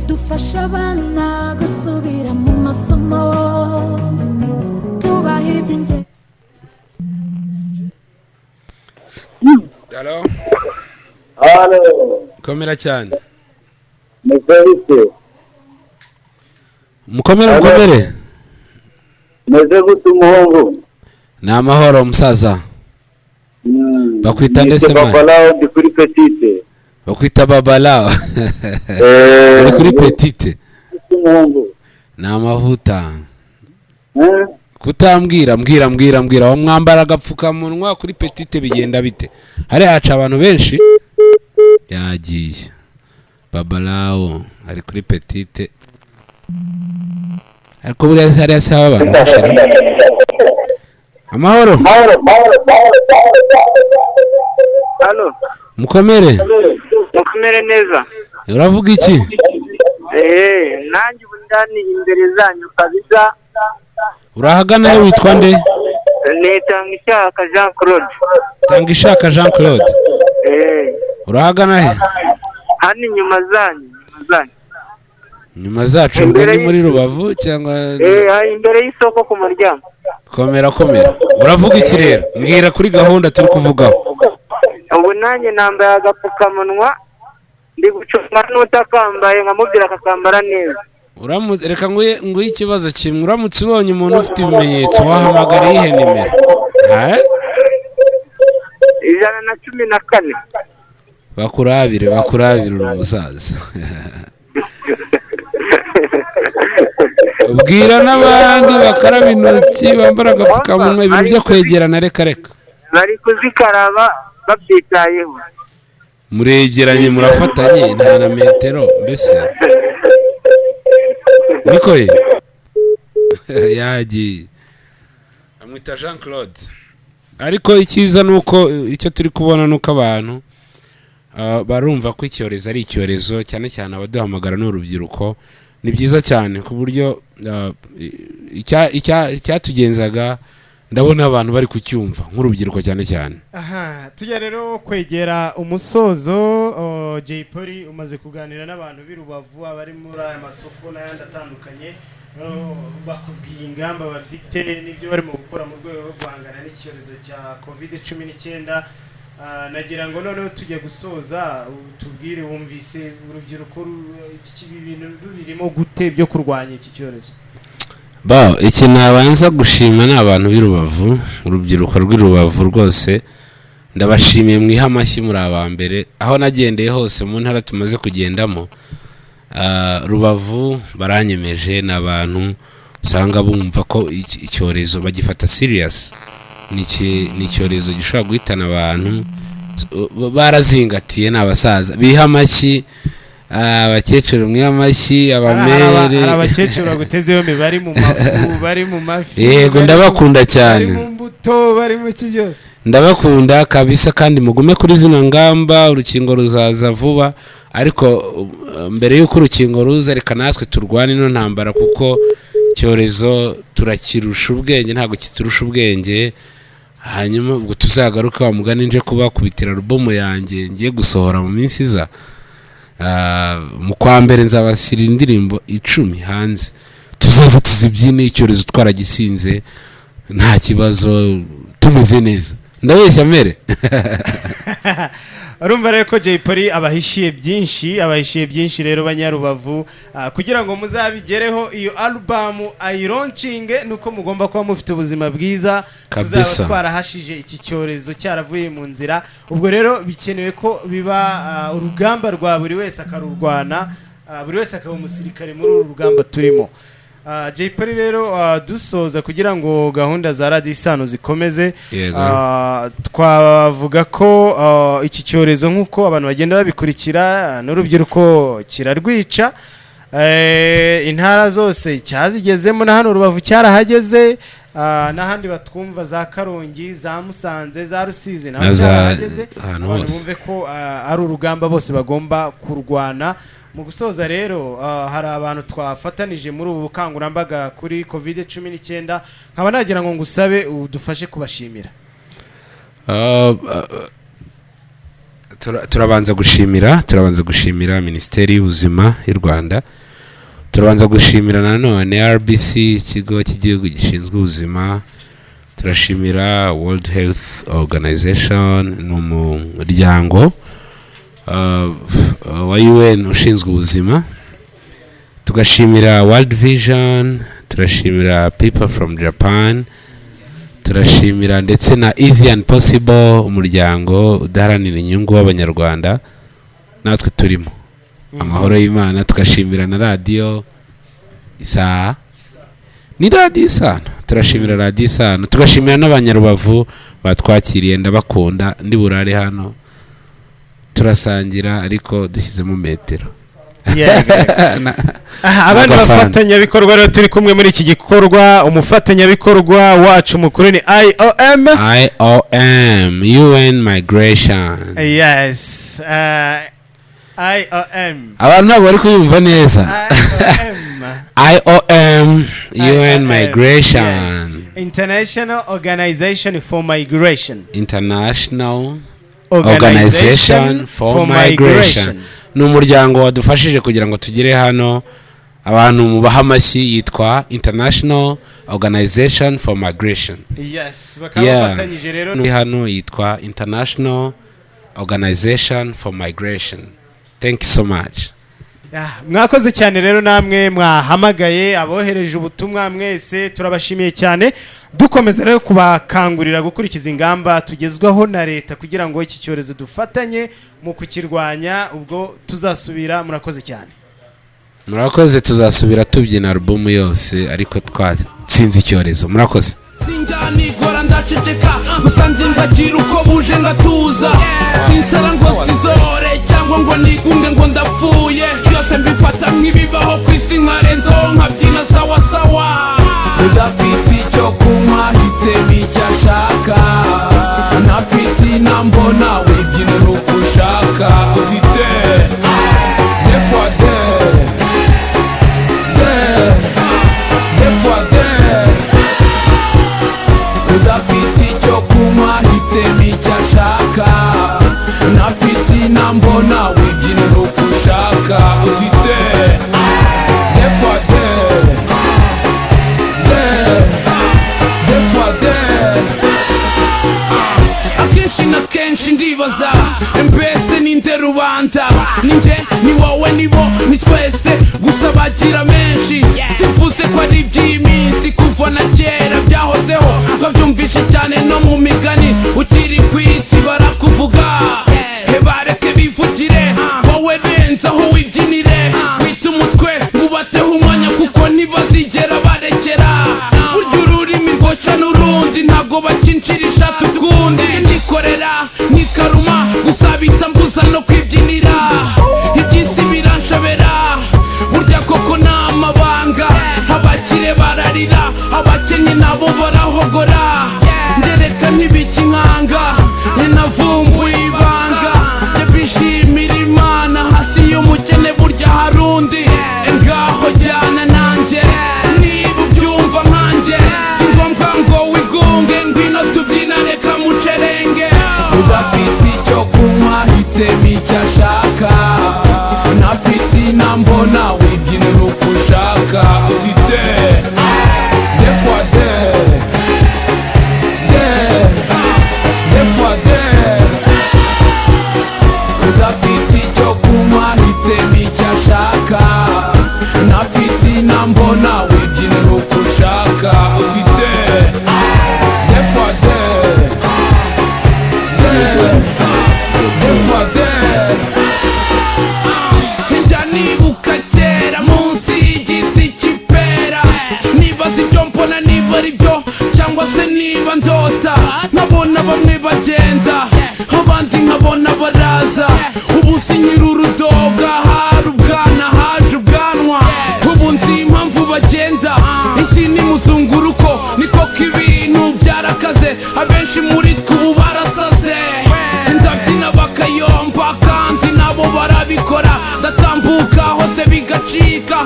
Dufasha abana gusubira mu masomo, tubaha iby'ingenzi. Halo. Komera cyane. Mukomere. Meze gute umuhungu? Ni amahoro musaza. Bakwita ndetse mwana. Babalao ndi kuri Petite. Bakwita Babalao. Uri kuri Petite. Umuhungu. Ni amavuta. Kutambwira mbwira wa mwambara agapfukamunwa kuri Petite bigenda bite? Hari haca abantu benshi yagiye. Babalao ari kuri Petite. Ariko buriya hari asaba abantu bashira. amahoro Halo mukomere neza uravuga iki nanjye ubundani imbere zanyu kabisa urahagana witwa nde Tangishaka Jean Claude Tangishaka Jean Claude urahagana he hano inyuma zanyu nyuma zacu ni muri Rubavu cyangwa imbere y'isoko ku muryango komera uravuga iki rero mbwira kuri gahunda turi kuvugaho ubu nanjye nambaye agapfukamunwa ndi gucuma n'utakambaye nkamubwira akakambara neza reka nguhe ikibazo kimwe uramutse ubonye umuntu ufite ibimenyetso wahamagara iyihe nimero 114 bakurabire uri umusaza ubwira n'abandi bakaraba intoki bambara agapfukamunwa ibintu byo kwegerana reka bari kuzikaraba babyitayeho muregeranye murafatanye nta na metero mbese nikoye yagiye amwita Jean Claude ariko icyiza nuko icyo turi kubona nuko abantu barumva ko icyorezo ari icyorezo cyane cyane abaduhamagara n'urubyiruko ni byiza cyane ku buryo icyatugenzaga ndabona abantu bari kucyumva nk'urubyiruko cyane tujya rero kwegera umusozo Jay Polly umaze kuganira n'abantu b'i Rubavu abari muri aya masoko n'ayandi atandukanye bakubwiye ingamba bafite n'ibyo barimo gukora mu rwego rwo guhangana n'icyorezo cya COVID-19 nagira ngo noneho tujya gusoza tubwire wumvise urubyiruko ibintu birimo gute byo kurwanya iki cyorezo iki nabanza gushima ni abantu b'i Rubavu urubyiruko rw'i Rubavu rwose ndabashimiye mwiha amashyi muri abambere aho nagendeye hose mu ntara tumaze kugendamo Rubavu baranyemeje n'abantu usanga bumva ko icyorezo bagifata serious ni icyorezo gishobora guhitana abantu barazingatiye n'abasaza biha amashyi abakecuru mwe amashyi abamere abakecuru bagutezeho bari mu mafu bari mu mafi yego ndabakunda cyane bari mu mbuto bari mu ki byose ndabakunda kabisa kandi mugume kuri zino ngamba urukingo ruzaza vuba ariko mbere y'uko urukingo ruza reka natwe turwane ino ntambara kuko icyorezo turakirusha ubwenge ntabwo kiturusha ubwenge hanyuma ubwo tuzagaruka wa mugani nje kubakubitira alubumu yanjye ngiye gusohora mu minsi iza mu kwa mbere nzabashyira indirimbo 10 hanze tuzaza tuzibyine icyorezo twaragisinze nta kibazo tumeze neza ndabeshya mere urumva rero ko Jay Polly abahishiye byinshi rero banyarubavu kugira ngo muzabigereho iyo album ayironcinge nuko mugomba kuba mufite ubuzima bwiza tuzaba twarahashije iki cyorezo cyaravuye mu nzira ubwo rero bikenewe ko biba urugamba rwa buri wese akarurwana buri wese akaba umusirikare muri uru rugamba turimo Jay Polly rero dusoza kugira ngo gahunda za Radio Isano zikomeze twavuga ko iki cyorezo nk'uko abantu bagenda babikurikira n'urubyiruko kirarwica intara zose cyazigezemo na hano Rubavu cyarahageze n'ahandi batwumva za Karongi za Musanze za Rusizi naho cyarahageze abantu bumve ko ari urugamba bose bagomba kurwana mu gusoza rero hari abantu twafatanije muri ubu bukangurambaga kuri COVID-19 nkaba nagira ngo ngusabe udufashe kubashimira turabanza gushimira Minisiteri y'Ubuzima y'u Rwanda turabanza gushimira nanone RBC ikigo cy'igihugu gishinzwe ubuzima turashimira World Health Organization n'umuryango wa UN ushinzwe ubuzima tugashimira World Vision turashimira People from Japan turashimira ndetse na Easy and Possible umuryango udaharanira inyungu w'abanyarwanda natwe turimo amahoro y'Imana tugashimira na radio Isano ni Radio Isano turashimira Radio Isano tugashimira n'abanyarubavu batwakiriye ndabakunda ndi burare hano turasangira ariko dushyizemo metero abandi bafatanyabikorwa rero turi kumwe muri iki gikorwa umufatanyabikorwa wacu mukuru ni IOM UN Migration. Yes, IOM abantu ntabwo bari kuyumva neza. IOM UN Migration, International Organization for Migration. International Organization for Migration ni umuryango wadufashije kugira ngo tugere hano. Abantu mu bahamashyi yitwa International Organization for Migration. Yes, bakabafatanyije rero ni hano yitwa International Organization for Migration. Thank you so much. Mwakoze cyane rero namwe mwahamagaye abohereje ubutumwa mwese turabashimiye cyane. Dukomeza rero kubakangurira gukurikiza ingamba tugezwaho na leta kugira ngo iki cyorezo dufatanye mu kukirwanya. Ubwo tuzasubira. Murakoze cyane. Murakoze, tuzasubira tubyina album yose ariko twatsinze icyorezo. Murakoze. Sinjani gora ndaceceka musanze ngagira uko buje ngatuza sinsara ngo sizore cyangwa ngo nigunge ngo ndapfuye byose mbifata nk'ibibaho kwisi nkarenzo nkabyina sawa sawa udafite icyo kunywa hitemo icyo ashaka ntafite inambo nawe byine nuko ushaka utite defode udafite icyo kunywa hitemo icyo ashaka ntafite inambo nawe byine nuko ushaka utite defode akenshi na kenshi ndibaza mbese ninde rubanda ninjye ni wowe ni bo ni twese gusa bagira menshi simvuze ko ari iby'iminsi kuva na kera byahozeho babyumvishe cyane no mu migani ukiri ku isi barakuvuga bareke bivugire wowe renzaho wibyinire wita umutwe ngubateho umwanya kuko ntibazigera barekera burya ururimi rwoca n'urundi ntabwo bakinshirisha tukundi ndikorera nikaruma gusa bitambuza no kwibyinira iby'isi biranshobera burya koko ni amabanga abakire bararira abakennye nabo barahogora ndereka ntibikinkanga navumbuye ibanga bishimira Imana hasi y'umukene burya harundi ngaho jyana nanjye niba ubyumva nkanjye si ngombwa ngo wigunge ngwino tubyina reka mucerenge udafite icyo kunywa hitemo icyo ashaka ntafite inambo nawe byine nuko ushaka utite defode udafite icyo kunywa hitemo icyo ashaka ntafite inambo nawe byine nuko ushaka utite defode njya nibuka kera munsi y'igiti cy'ipera nibaza ibyo mbona niba ari byo cyangwa se niba ndota nkabona bamwe bagenda abandi nkabona baraza ubu sinyira urudoga hari ubwana haje ubwanwa ubu nzi impamvu bagenda isi ni muzunguruko niko k'ibintu byarakaze abenshi muri twe ubu barasaze ndabyina bakayomba kandi nabo barabikora ndatambuka hose bigacika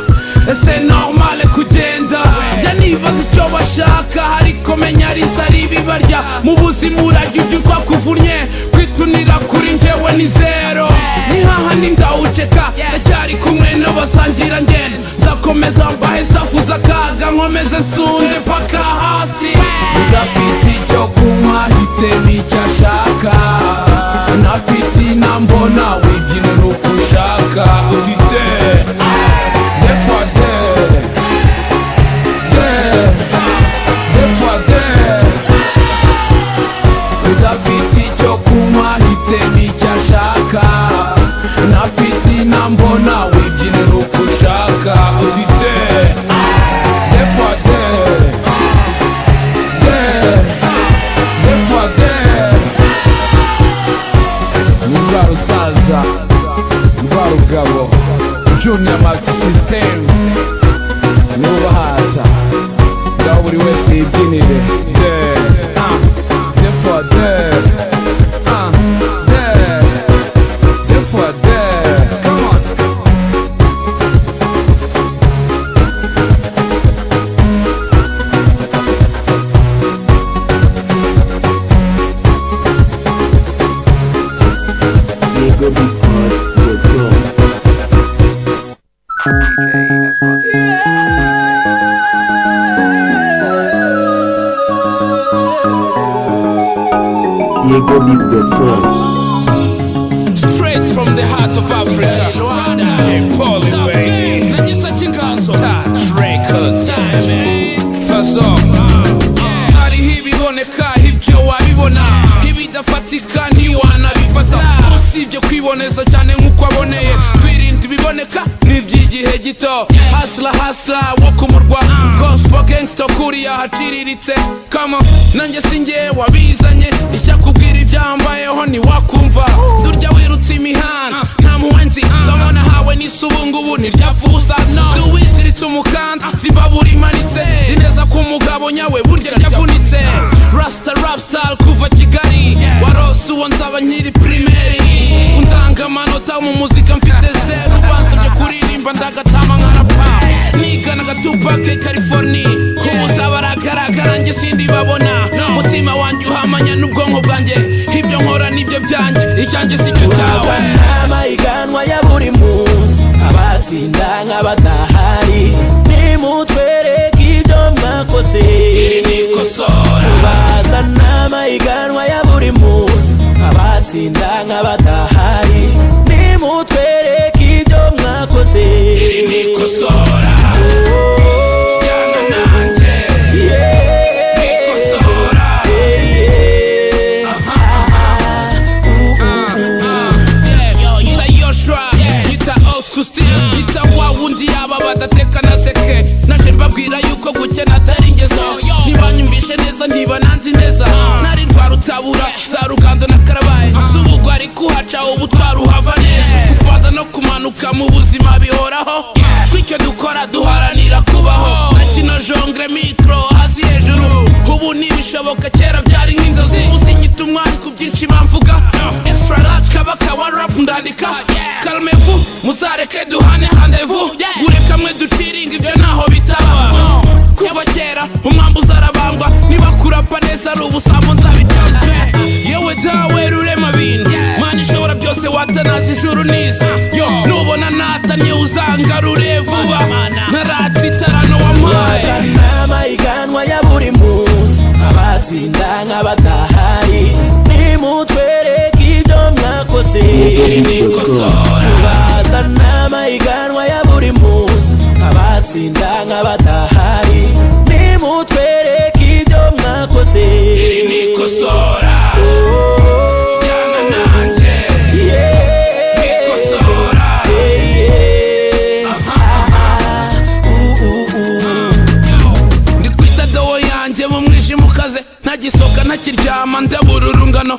ese normale kugenda jya nibaza icyo bashaka ariko menya risa ribibarya mu buzima urajya ujya urwa kuvunye kwitunira kuri njyewe ni zero ni hahandi ndawuceka ndacyari kumwe n'abasangira ngendo nzakomeza mbahe stafuza akaga nkomeze nsunde paka hasi udafite icyo kunywa hitemo icyo ashaka ntafite inambo nawe byine nuko ushaka utite defode udafite icyo kunywa hitemo icyo ashaka ntafite inambo nawe byine nuko ushaka utite defode ni rwa rusaza rwa rugabo multi system n'ubahata ngaho buri wese yibyinire therefore come on. YegoBeat.com. Straight from the heart of Africa. Luanda, Najisa Chinganzo, Touch Records. First off, hariho ibiboneka ibyo wabibona, ibidafatika ntiwanabifata. Usibye kwiboneza cyane nk'uko aboneye, kwirinda ibiboneka n'iby'igihe gito. Hustler wo ku murwa, gospel gangster kuriya haciriritse. Come on, nanjye sinjye wabizanye, icyakubwira ibyambayeho ntiwakumva. Durya wirutse imihanda, nta muwenzi nzabona hawe n'isubungubu ntiryapfusa. Duwisiritse umukanda, zimbabura imanitse, zineza ku mugabo nyawe burya ryavunitse. Rasta rap style kuva Kigali, warose uwo nzaba nkiri primary. Undanga amanota mu muzika mfite zero, bansabye kuririmba ndagatama nkarapa. Nigana Tupac California, kumuza baragaragara njye sindi babona. Mutima wanjye uhamanya n'ubwonko bwanjye, ibyo nkora nibyo byanjye, icyanjye si cyo cyawe. Amahiganwa ya buri munsi, abatsinda nk'abadahari, nimutwereke ibyo mwakoze. Iri ni ikosora. Bazana amahiganwa ya buri munsi, abatsinda nk'abadahari, nimutwereke ibyo mwakoze. Iri ni ikosora. Jyana nanjye, ikosora. Yita Yoshua, yita Oscar Still, yita wa wundi yaba badateka na seke. Naje mbabwira yuko gukena atari ingeso, ntibanyumvishe neza ntibananzi neza. Nari rwa rutabura za Rugando na Karabaye, z'ubugwa ari kuhaca ubu twaruhava neza. Kubanza no kumanuka mu buzima bihoraho, twicyo dukora duharanira kubaho. Nakina jongre mikro hasi hejuru, ubu ntibishoboka kera byari nk'inzozi. Usinyita umwanya ku byinshi bamvuga, extra large kabaka wa rap ndandika. Calmez-vous, muzareke duhane rendez-vous, gure kamwe duciringa ibyo naho bitaba. Kuva kera umwambuzi arabangwa, niba kurapa neza ari ubusambo nzabitanzwe. Yewe dawe rurema bintu, Mana ishobora byose watanaza ijuru n'isi. Yo nubona natanye uzangarure vuba, ntaratitarano wampaye. Bazana amahiganwa ya buri munsi, abatsinda nk'abadahari, nimutwereke ibyo mwakoze. Iri ni ikosora. Bazana amahiganwa ya buri munsi, abatsinda nk'abadahari, nimutwereke ibyo mwakoze. Iri ni ikosora. Jyana nanjye, ikosora. Ndi kwita dowo yanjye mu mwijima ukaze, ntagisohoka ntakiryama ndabura urungano.